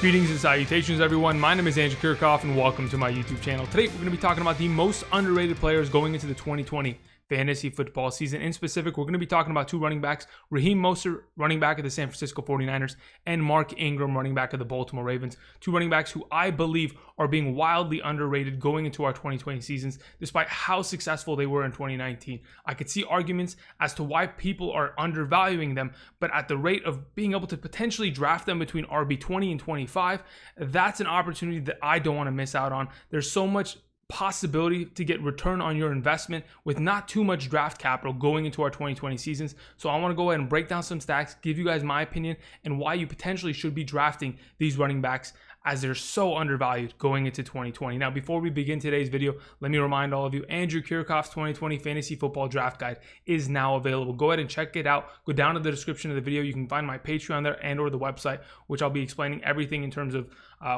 Greetings and salutations, everyone. My name is Kiorkof, and welcome to my YouTube channel. Today, we're going to be talking about the most underrated players going into the 2020 fantasy football season. In specific, we're going to be talking about two running backs: Raheem Mostert, running back of the San Francisco 49ers, and Mark Ingram, running back of the Baltimore Ravens. Two running backs who I believe are being wildly underrated going into our 2020 seasons, despite how successful they were in 2019. I could see arguments as to why people are undervaluing them, but at the rate of being able to potentially draft them between RB 20 and 25, that's an opportunity that I don't want to miss out on. There's so much possibility to get return on your investment with not too much draft capital going into our 2020 seasons. So I want to go ahead and break down some stacks, give you guys my opinion and why you potentially should be drafting these running backs, as they're so undervalued going into 2020. Now, before we begin today's video, let me remind all of you, Andrew Kiorkof's 2020 Fantasy Football Draft Guide is now available. Go ahead and check it out. Go down to the description of the video. You can find my Patreon there and or the website, which I'll be explaining everything in terms of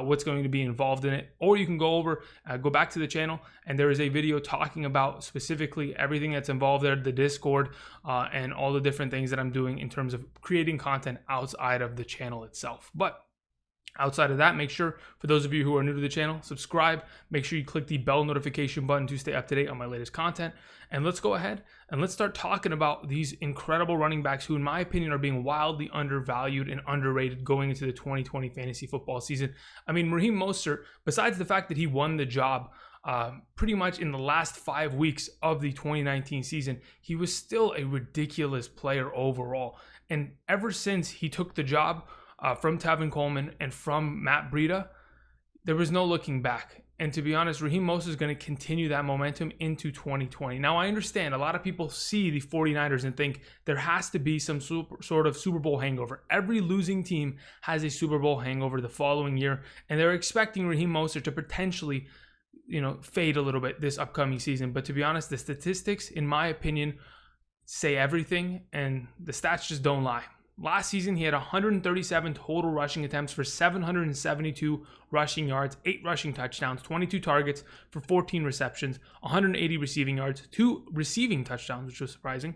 what's going to be involved in it. Or you can go back to the channel, and there is a video talking about specifically everything that's involved there, the Discord, and all the different things that I'm doing in terms of creating content outside of the channel itself. But outside of that, make sure, for those of you who are new to the channel, subscribe. Make sure you click the bell notification button to stay up to date on my latest content. And let's go ahead and let's start talking about these incredible running backs who, in my opinion, are being wildly undervalued and underrated going into the 2020 fantasy football season. I mean, Raheem Mostert, besides the fact that he won the job pretty much in the last 5 weeks of the 2019 season, he was still a ridiculous player overall. And ever since he took the job from Tevin Coleman and from Matt Breida, there was no looking back. And to be honest, Raheem Mostert is going to continue that momentum into 2020. Now, I understand a lot of people see the 49ers and think there has to be some sort of Super Bowl hangover. Every losing team has a Super Bowl hangover the following year, and they're expecting Raheem Mostert to potentially, fade a little bit this upcoming season. But to be honest, the statistics, in my opinion, say everything, and the stats just don't lie. Last season, he had 137 total rushing attempts for 772 rushing yards, 8 rushing touchdowns, 22 targets for 14 receptions, 180 receiving yards, 2 receiving touchdowns, which was surprising.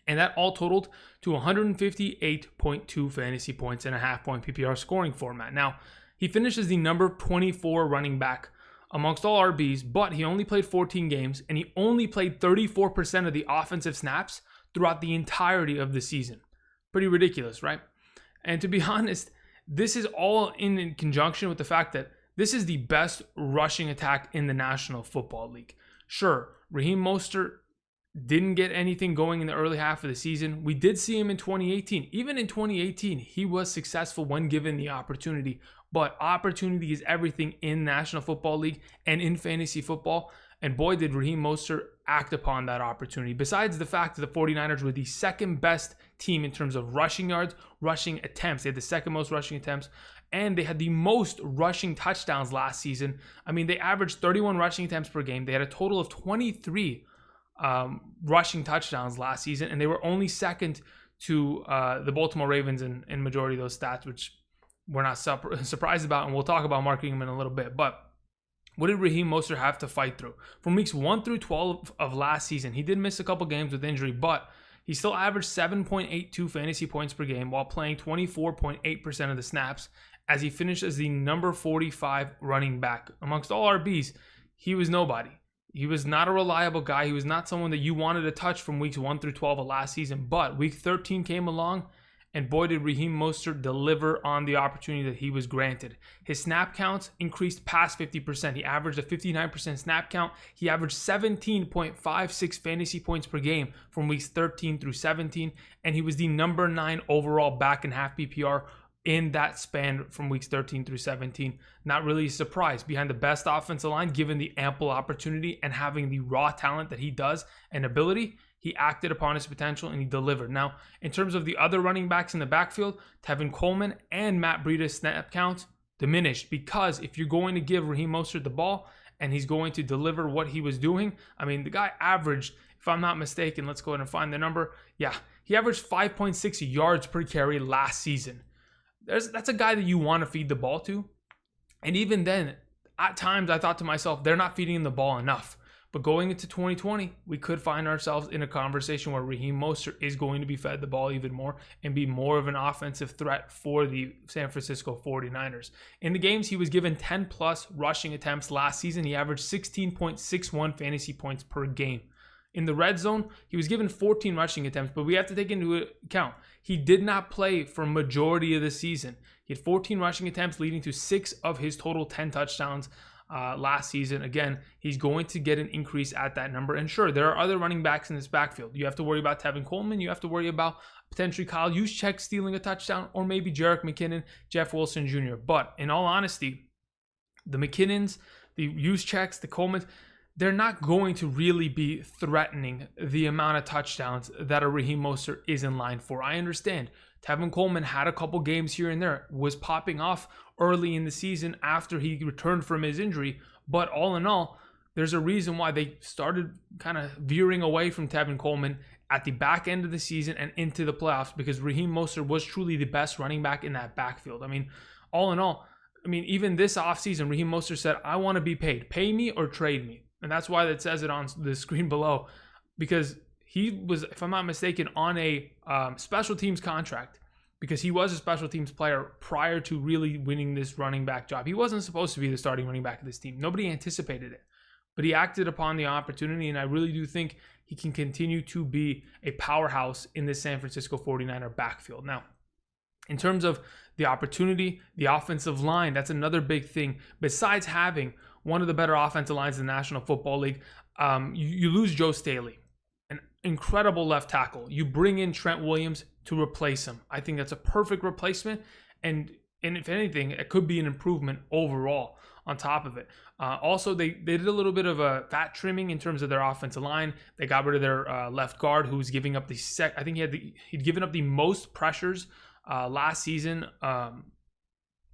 And that all totaled to 158.2 fantasy points in a half-point PPR scoring format. Now, he finished as the number 24 running back amongst all RBs, but he only played 14 games, and he only played 34% of the offensive snaps throughout the entirety of the season. Pretty ridiculous, right? And to be honest, this is all in conjunction with the fact that this is the best rushing attack in the National Football League. Sure, Raheem Mostert didn't get anything going in the early half of the season. We did see him in 2018. Even in 2018, he was successful when given the opportunity. But opportunity is everything in National Football League and in fantasy football. And boy, did Raheem Mostert act upon that opportunity. Besides the fact that the 49ers were the second best team in terms of rushing yards, rushing attempts. They had the second most rushing attempts, and they had the most rushing touchdowns last season. I mean, they averaged 31 rushing attempts per game. They had a total of 23 rushing touchdowns last season, and they were only second to the Baltimore Ravens in majority of those stats, which we're not surprised about, and we'll talk about marking them in a little bit. But what did Raheem Mostert have to fight through? From weeks 1 through 12 of last season, he did miss a couple games with injury, but he still averaged 7.82 fantasy points per game while playing 24.8% of the snaps, as he finished as the number 45 running back. Amongst all RBs, he was nobody. He was not a reliable guy. He was not someone that you wanted to touch from weeks 1 through 12 of last season. But week 13 came along, and boy, did Raheem Mostert deliver on the opportunity that he was granted. His snap counts increased past 50%. He averaged a 59% snap count. He averaged 17.56 fantasy points per game from weeks 13 through 17. And he was the number 9 overall back and half PPR in that span from weeks 13 through 17. Not really a surprise behind the best offensive line, given the ample opportunity and having the raw talent that he does and ability. He acted upon his potential and he delivered. Now, in terms of the other running backs in the backfield, Tevin Coleman and Matt Breida's snap counts diminished, because if you're going to give Raheem Mostert the ball and he's going to deliver what he was doing, I mean, the guy averaged, if I'm not mistaken, let's go ahead and find the number. Yeah, he averaged 5.6 yards per carry last season. That's a guy that you want to feed the ball to. And even then, at times I thought to myself, they're not feeding him the ball enough. But going into 2020, we could find ourselves in a conversation where Raheem Mostert is going to be fed the ball even more and be more of an offensive threat for the San Francisco 49ers. In the games, he was given 10 plus rushing attempts last season. He averaged 16.61 fantasy points per game. In the red zone, he was given 14 rushing attempts, but we have to take into account he did not play for majority of the season. He had 14 rushing attempts, leading to 6 of his total 10 touchdowns last season. Again, he's going to get an increase at that number. And sure, there are other running backs in this backfield. You have to worry about Tevin Coleman. You have to worry about potentially Kyle Juszczyk stealing a touchdown, or maybe Jerick McKinnon, Jeff Wilson Jr. But in all honesty, the McKinnons, the Juszczyks, the Colemans, they're not going to really be threatening the amount of touchdowns that a Raheem Mostert is in line for. I understand Tevin Coleman had a couple games here and there, was popping off early in the season after he returned from his injury. But all in all, there's a reason why they started kind of veering away from Tevin Coleman at the back end of the season and into the playoffs, because Raheem Mostert was truly the best running back in that backfield. I mean, all in all, even this offseason, Raheem Mostert said, I want to be paid. Pay me or trade me. And that's why it says it on the screen below, because he was, if I'm not mistaken, on a special teams contract, because he was a special teams player prior to really winning this running back job. He wasn't supposed to be the starting running back of this team. Nobody anticipated it, but he acted upon the opportunity, and I really do think he can continue to be a powerhouse in the San Francisco 49er backfield. Now, in terms of the opportunity, the offensive line, that's another big thing. Besides having one of the better offensive lines in the National Football League, you lose Joe Staley, an incredible left tackle. You bring in Trent Williams to replace him. I think that's a perfect replacement, and if anything, it could be an improvement overall on top of it. Also, they did a little bit of a fat trimming in terms of their offensive line. They got rid of their left guard, who was giving up I think he'd given up the most pressures last season.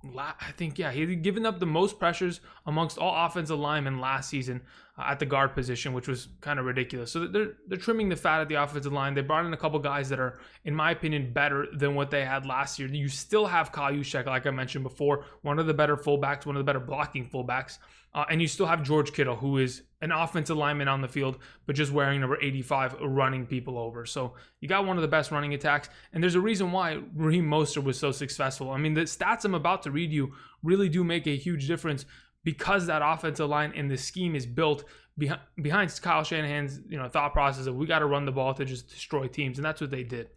He had given up the most pressures amongst all offensive linemen last season at the guard position, which was kind of ridiculous. So they're trimming the fat at the offensive line. They brought in a couple guys that are, in my opinion, better than what they had last year. You still have Kyle Juszczyk, like I mentioned before, one of the better fullbacks, one of the better blocking fullbacks. And you still have George Kittle, who is an offensive lineman on the field, but just wearing number 85, running people over. So you got one of the best running attacks. And there's a reason why Raheem Mostert was so successful. The stats I'm about to read you really do make a huge difference, because that offensive line and the scheme is built behind Kyle Shanahan's thought process of we got to run the ball to just destroy teams. And that's what they did.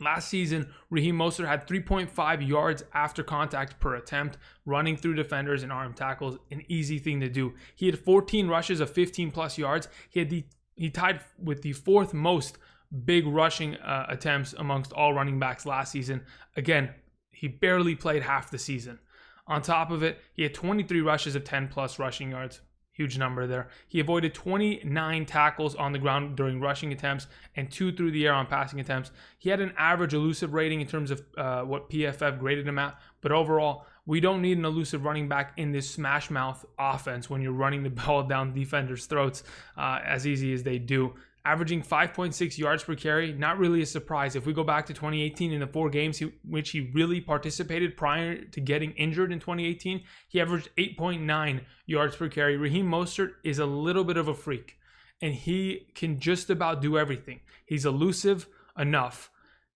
Last season, Raheem Mostert had 3.5 yards after contact per attempt, running through defenders and arm tackles, an easy thing to do. He had 14 rushes of 15 plus yards. He tied with the fourth most big rushing attempts amongst all running backs last season. Again, he barely played half the season. On top of it, he had 23 rushes of 10 plus rushing yards. Huge number there. He avoided 29 tackles on the ground during rushing attempts and 2 through the air on passing attempts. He had an average elusive rating in terms of what PFF graded him at. But overall, we don't need an elusive running back in this smash mouth offense when you're running the ball down defenders' throats as easy as they do. Averaging 5.6 yards per carry, not really a surprise. If we go back to 2018, in the 4 games which he really participated prior to getting injured in 2018, he averaged 8.9 yards per carry. Raheem Mostert is a little bit of a freak, and he can just about do everything. He's elusive enough.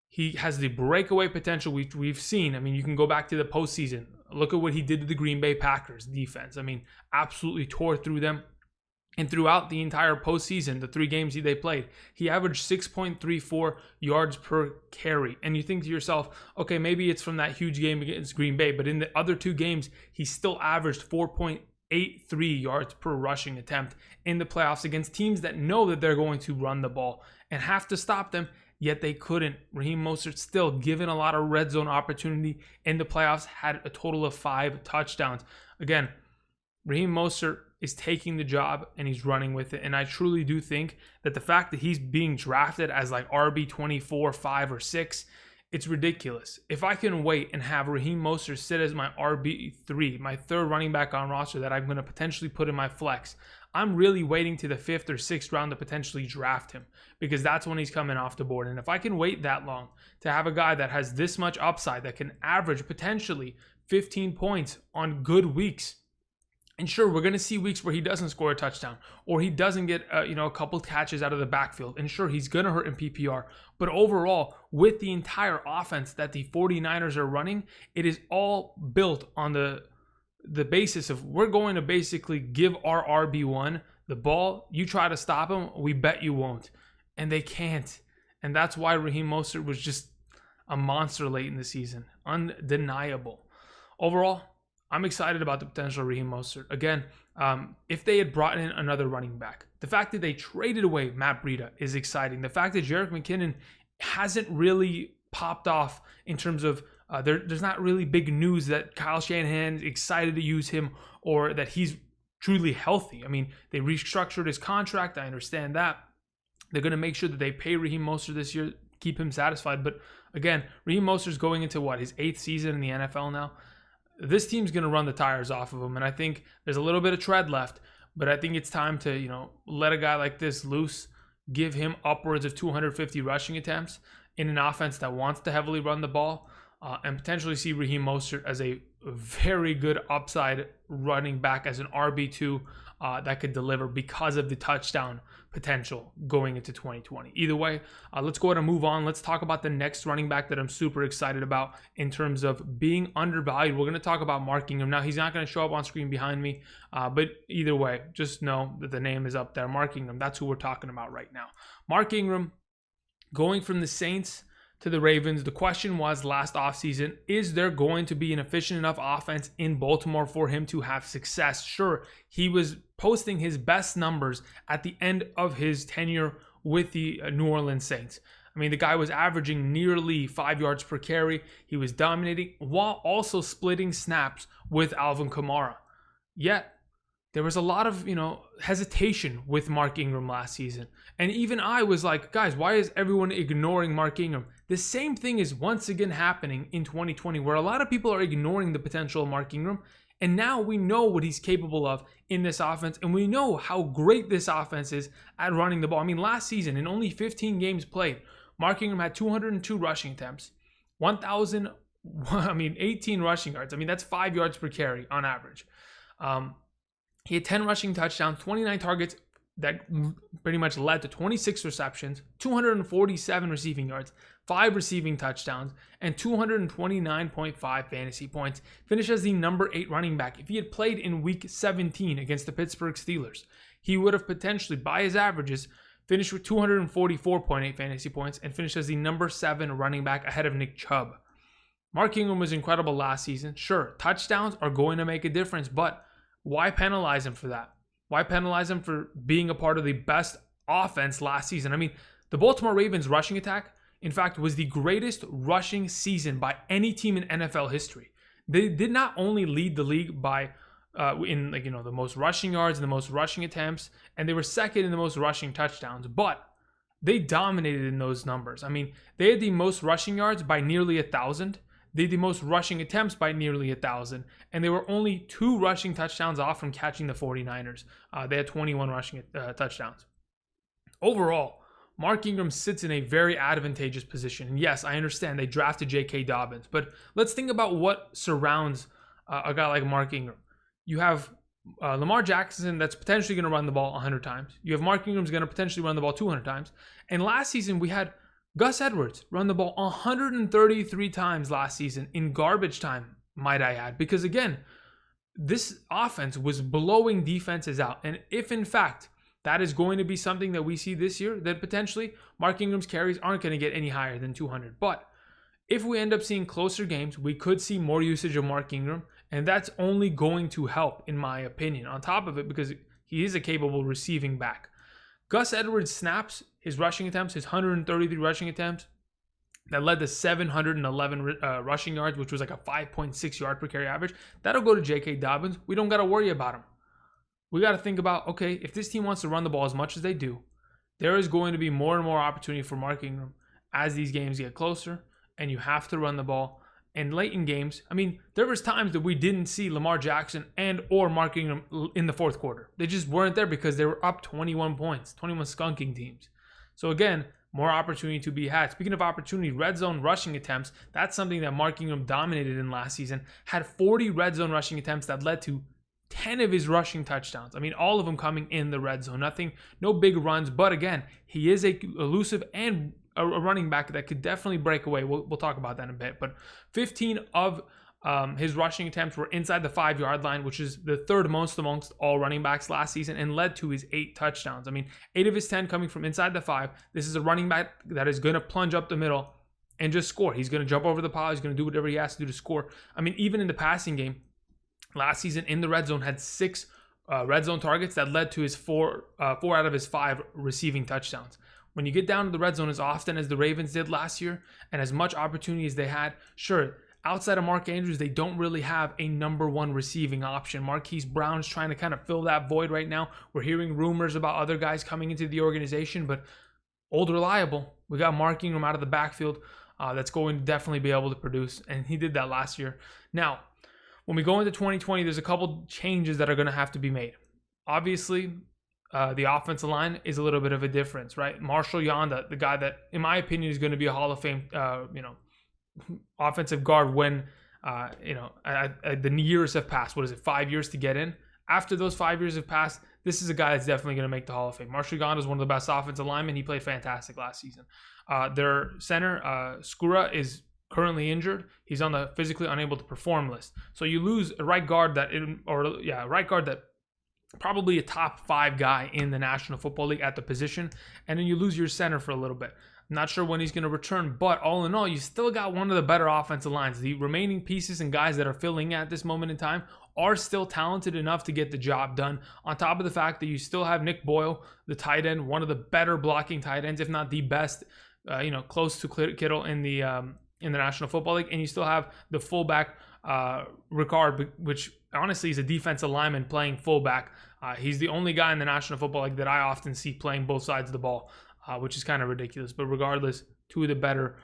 He has the breakaway potential we've seen. You can go back to the postseason. Look at what he did to the Green Bay Packers defense. Absolutely tore through them. And throughout the entire postseason, the 3 games they played, he averaged 6.34 yards per carry. And you think to yourself, okay, maybe it's from that huge game against Green Bay, but in the other 2 games, he still averaged 4.83 yards per rushing attempt in the playoffs against teams that know that they're going to run the ball and have to stop them, yet they couldn't. Raheem Mostert, still given a lot of red zone opportunity in the playoffs, had a total of 5 touchdowns. Again, Raheem Mostert is taking the job and he's running with it. And I truly do think that the fact that he's being drafted as like RB 24, 5, or 6, it's ridiculous. If I can wait and have Raheem Mostert sit as my RB 3, my 3rd running back on roster that I'm going to potentially put in my flex, I'm really waiting to the 5th or 6th round to potentially draft him, because that's when he's coming off the board. And if I can wait that long to have a guy that has this much upside, that can average potentially 15 points on good weeks, And sure, we're going to see weeks where he doesn't score a touchdown or he doesn't get a couple catches out of the backfield. And sure, he's going to hurt in PPR. But overall, with the entire offense that the 49ers are running, it is all built on the basis of we're going to basically give our RB1 the ball. You try to stop him, we bet you won't. And they can't. And that's why Raheem Mostert was just a monster late in the season. Undeniable. Overall, I'm excited about the potential of Raheem Mostert. Again, if they had brought in another running back, the fact that they traded away Matt Breida is exciting. The fact that Jerick McKinnon hasn't really popped off in terms of there's not really big news that Kyle Shanahan is excited to use him or that he's truly healthy. I mean, they restructured his contract. I understand that. They're going to make sure that they pay Raheem Mostert this year, keep him satisfied. But again, Raheem Mostert's going into his 8th season in the NFL now. This team's going to run the tires off of him, and I think there's a little bit of tread left, but I think it's time to, let a guy like this loose, give him upwards of 250 rushing attempts in an offense that wants to heavily run the ball, and potentially see Raheem Mostert as a very good upside running back as an RB2 that could deliver because of the touchdown potential going into 2020. Either way, let's go ahead and move on. Let's talk about the next running back that I'm super excited about in terms of being undervalued. We're going to talk about Mark Ingram. Now, he's not going to show up on screen behind me, but either way, just know that the name is up there. Mark Ingram, that's who we're talking about right now. Mark Ingram, going from the Saints to the Ravens. The question was last offseason, is there going to be an efficient enough offense in Baltimore for him to have success? Sure, he was posting his best numbers at the end of his tenure with the New Orleans Saints. I mean, the guy was averaging nearly 5 yards per carry. He was dominating while also splitting snaps with Alvin Kamara. Yet, there was a lot of, hesitation with Mark Ingram last season. And even I was like, guys, why is everyone ignoring Mark Ingram? The same thing is once again happening in 2020, where a lot of people are ignoring the potential of Mark Ingram. And now we know what he's capable of in this offense, and we know how great this offense is at running the ball. I mean, last season, in only 15 games played, Mark Ingram had 202 rushing attempts, 18 rushing yards. I mean, that's 5 yards per carry on average. He had 10 rushing touchdowns, 29 targets that pretty much led to 26 receptions, 247 receiving yards, 5 receiving touchdowns, and 229.5 fantasy points. Finished as the number 8 running back. If he had played in Week 17 against the Pittsburgh Steelers, he would have potentially, by his averages, finished with 244.8 fantasy points and finished as the number 7 running back ahead of Nick Chubb. Mark Ingram was incredible last season. Sure, touchdowns are going to make a difference, but why penalize him for that? Why penalize him for being a part of the best offense last season? I mean, the Baltimore Ravens rushing attack, in fact, was the greatest rushing season by any team in NFL history. They did not only lead the league by the most rushing yards and the most rushing attempts, and they were second in the most rushing touchdowns, but they dominated in those numbers. I mean, they had the most rushing yards by nearly 1,000. They had the most rushing attempts by nearly 1,000, and they were only 2 rushing touchdowns off from catching the 49ers. They had 21 rushing touchdowns. Overall, Mark Ingram sits in a very advantageous position. And yes, I understand they drafted J.K. Dobbins, but let's think about what surrounds a guy like Mark Ingram. You have Lamar Jackson that's potentially going to run the ball 100 times. You have Mark Ingram's going to potentially run the ball 200 times. And last season, we had Gus Edwards run the ball 133 times last season in garbage time, might I add. Because again, this offense was blowing defenses out. And if in fact that is going to be something that we see this year, then potentially Mark Ingram's carries aren't going to get any higher than 200. But if we end up seeing closer games, we could see more usage of Mark Ingram. And that's only going to help, in my opinion, on top of it, because he is a capable receiving back. Gus Edwards snaps, his rushing attempts, his 133 rushing attempts, that led to 711 rushing yards, which was like a 5.6 yard per carry average. That'll go to J.K. Dobbins. We don't got to worry about him. We got to think about, okay, if this team wants to run the ball as much as they do, there is going to be more and more opportunity for Mark Ingram as these games get closer, and you have to run the ball. And late in games, I mean, there was times that we didn't see Lamar Jackson and or Mark Ingram in the fourth quarter. They just weren't there because they were up 21 points, 21 skunking teams. So again, more opportunity to be had. Speaking of opportunity, red zone rushing attempts, that's something that Mark Ingram dominated in last season. Had 40 red zone rushing attempts that led to 10 of his rushing touchdowns, I mean, all of them coming in the red zone. No big runs, but again, he is a elusive and a running back that could definitely break away. We'll talk about that in a bit. But 15 of his rushing attempts were inside the 5-yard line, which is the third most amongst all running backs last season, and led to his 8 touchdowns. I mean, 8 of his 10 coming from inside the 5. This is a running back that is going to plunge up the middle and just score. He's going to jump over the pile. He's going to do whatever he has to do to score. I mean, even in the passing game, last season in the red zone had 6 red zone targets that led to his 4 out of his 5 receiving touchdowns. When you get down to the red zone as often as the Ravens did last year and as much opportunity as they had, sure, outside of Mark Andrews, they don't really have a number 1 receiving option. Marquise Brown's trying to kind of fill that void right now. We're hearing rumors about other guys coming into the organization, but old reliable, we got Mark Ingram out of the backfield that's going to definitely be able to produce, and he did that last year. Now, when we go into 2020, there's a couple changes that are going to have to be made. Obviously, the offensive line is a little bit of a difference, right? Marshall Yanda, the guy that, in my opinion, is going to be a Hall of Fame, offensive guard when, the years have passed. What is it, 5 years to get in? After those 5 years have passed, this is a guy that's definitely going to make the Hall of Fame. Marshall Yanda is one of the best offensive linemen. He played fantastic last season. Their center, Skura, is currently injured. He's on the physically unable to perform list. So you lose a right guard that probably a top 5 guy in the National Football League at the position, and then you lose your center for a little bit. I'm not sure when he's going to return, but all in all, you still got one of the better offensive lines. The remaining pieces and guys that are filling at this moment in time are still talented enough to get the job done, on top of the fact that you still have Nick Boyle, the tight end, one of the better blocking tight ends, if not the best, close to Kittle in the National Football League, and you still have the fullback, Ricard, which honestly is a defensive lineman playing fullback. He's the only guy in the National Football League that I often see playing both sides of the ball, which is kind of ridiculous. But regardless, 2 of the better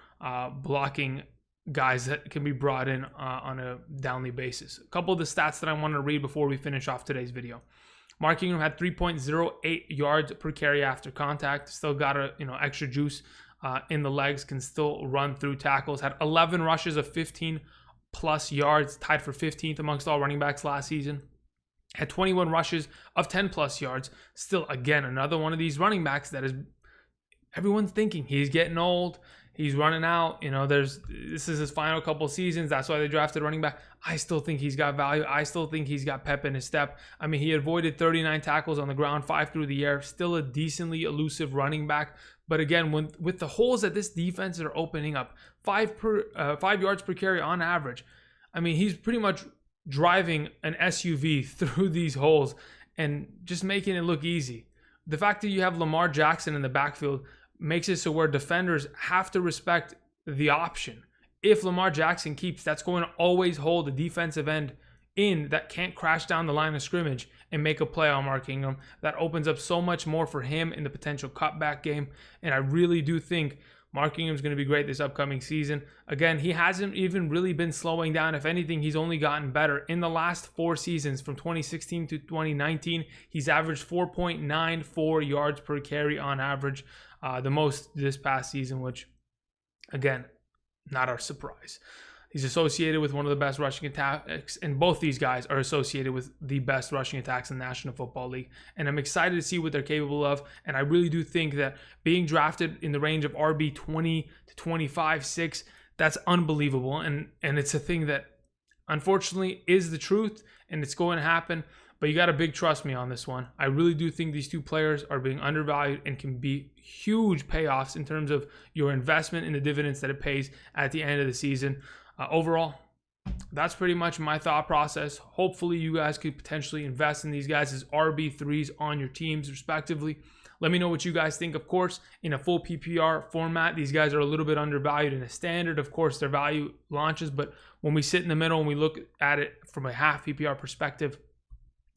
blocking guys that can be brought in on a downly basis. A couple of the stats that I want to read before we finish off today's video. Mark Ingram had 3.08 yards per carry after contact. Still got extra juice in the legs, can still run through tackles. Had 11 rushes of 15 plus yards, tied for 15th amongst all running backs last season. Had 21 rushes of 10 plus yards. Still, again, another one of these running backs that is, everyone's thinking he's getting old, he's running out. This is his final couple seasons. That's why they drafted running back. I still think he's got value. I still think he's got pep in his step. I mean, he avoided 39 tackles on the ground, 5 through the air. Still a decently elusive running back. But again, with the holes that this defense are opening up, 5 yards per carry on average. I mean, he's pretty much driving an SUV through these holes and just making it look easy. The fact that you have Lamar Jackson in the backfield makes it so where defenders have to respect the option. If Lamar Jackson keeps, that's going to always hold a defensive end in that can't crash down the line of scrimmage and make a play on Mark Ingram. That opens up so much more for him in the potential cutback game. And I really do think Mark Ingram's going to be great this upcoming season. Again, he hasn't even really been slowing down. If anything, he's only gotten better. In the last 4 seasons, from 2016 to 2019, he's averaged 4.94 yards per carry on average, the most this past season, which, again, not a surprise. He's associated with one of the best rushing attacks, and both these guys are associated with the best rushing attacks in the National Football League. And I'm excited to see what they're capable of. And I really do think that being drafted in the range of RB 20 to 25, 6, that's unbelievable. And it's a thing that unfortunately is the truth, and it's going to happen. But you got to big trust me on this one. I really do think these 2 players are being undervalued and can be huge payoffs in terms of your investment and the dividends that it pays at the end of the season. Overall, that's pretty much my thought process. Hopefully you guys could potentially invest in these guys as RB3s on your teams respectively. Let me know what you guys think. Of course, in a full PPR format, these guys are a little bit undervalued. In a standard, of course, their value launches, but when we sit in the middle and we look at it from a half PPR perspective,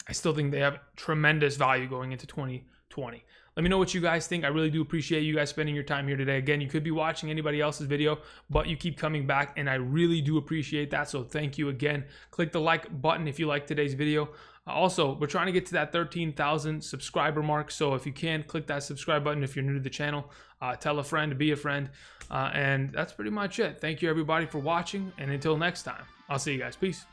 I still think they have tremendous value going into 2020. Let me know what you guys think. I really do appreciate you guys spending your time here today. Again, you could be watching anybody else's video, but you keep coming back, and I really do appreciate that. So thank you again. Click the like button if you like today's video. Also, we're trying to get to that 13,000 subscriber mark. So if you can, click that subscribe button if you're new to the channel. Tell a friend, be a friend. And that's pretty much it. Thank you, everybody, for watching. And until next time, I'll see you guys. Peace.